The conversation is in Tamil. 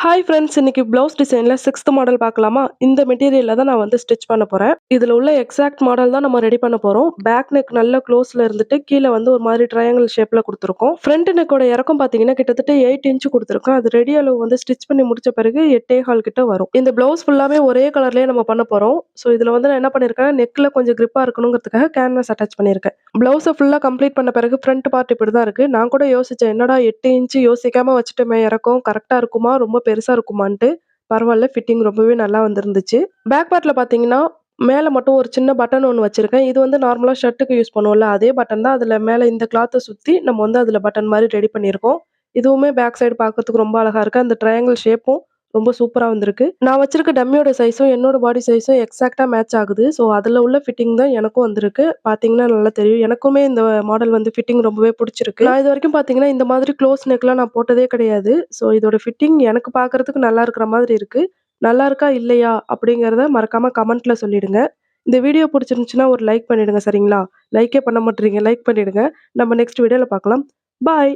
ஹாய் ஃப்ரெண்ட்ஸ், இன்னைக்கு ப்ளவுஸ் டிசைன்ல 6த் மாடல் பார்க்கலாமா? இந்த மெட்டீரியல்ல தான் நான் வந்து ஸ்டிச் பண்ண போறேன். இதுல உள்ள எக்ஸாக்ட் மாடல் தான் நம்ம ரெடி பண்ண போறோம். பேக் நெக் நல்ல க்ளோஸ்ல இருந்துட்டு கீழ வந்து ஒரு மாதிரி ட்ரையாங்கிள் ஷேப்ல குடுத்துருக்கோம். ஃப்ரண்ட் நெக்கோட இறக்கம் பார்த்தீங்கன்னா, கிட்டத்தட்ட 8 இன்ச் குடுத்துருக்கோம். அது ரெடி அளவு வந்து ஸ்டிச் பண்ணி முடிச்ச பிறகு 8 1/4 கிட்ட வரும். இந்த ப்ளவுஸ் ஃபுல்லாவே ஒரே கலர்லயே நம்ம பண்ண போறோம். ஸோ இதுல வந்து நான் என்ன பண்ணியிருக்கேன், நெக்ல கொஞ்சம் கிரிப்பா இருக்கணுங்கிறதுக்காக கேன்வாஸ் அட்டாச் பண்ணியிருக்கேன். ப்ளவுஸ ஃபுல்லா கம்ப்ளீட் பண்ண பிறகு ஃப்ரண்ட் பார்ட் இப்படி தான் இருக்கு. நான் கூட யோசிச்சேன், என்னடா 8 இன்ச் யோசிக்காம வச்சுட்டோமே இறக்கம் கரெக்ட்டா இருக்குமா? ரொம்ப பெருசா இருக்குமான்ட்டு. பரவால்ல, ஃபிட்டிங் ரொம்பவே நல்லா வந்திருந்துச்சு. பேக் பார்ட்ல பார்த்தீங்கன்னா, மேல மட்டும் ஒரு சின்ன பட்டன் ஒண்ணு வச்சிருக்கேன். இது வந்து நார்மலா ஷர்ட்டுக்கு யூஸ் பண்ணுவோம்ல, அதே பட்டன் தான். அதுல மேல இந்த கிளாத்த சுத்தி நம்ம வந்து அதுல பட்டன் மாரி ரெடி பண்ணியிருக்கோம். இதுவுமே பேக் சைடு பார்க்கறதுக்கு ரொம்ப அழகா இருக்கு. அந்த ட்ரையாங்கிள் ஷேப்பும் ரொம்ப சூப்பரா வந்திருக்கு. நான் வச்சிருக்க டம்மியோட சைஸும் என்னோட பாடி சைஸும் எக்ஸாக்ட்டா மேட்ச் ஆகுது. ஸோ அதுல உள்ள ஃபிட்டிங் தான் எனக்கும் வந்திருக்கு. பார்த்தீங்கன்னா நல்லா தெரியும். எனக்குமே இந்த மாடல் வந்து ஃபிட்டிங் ரொம்பவே புடிச்சிருக்கு. நான் இதுவரைக்கும் பார்த்தீங்கன்னா, இந்த மாதிரி க்ளோஸ் நெக்லாம் நான் போட்டதே கிடையாது. ஸோ இதோட ஃபிட்டிங் எனக்கு பார்க்கறதுக்கு நல்லா இருக்கிற மாதிரி இருக்கு. நல்லா இருக்கா? இல்லையா? அப்படிங்கிறத மறக்காம கமெண்ட்ல சொல்லிடுங்க. இந்த வீடியோ புடிச்சிருந்துச்சுன்னா ஒரு லைக் பண்ணிடுங்க, சரிங்களா? லைக்கே பண்ண மாட்றீங்க. லைக் பண்ணிடுங்க. நம்ம நெக்ஸ்ட் வீடியோல பார்க்கலாம். பாய்.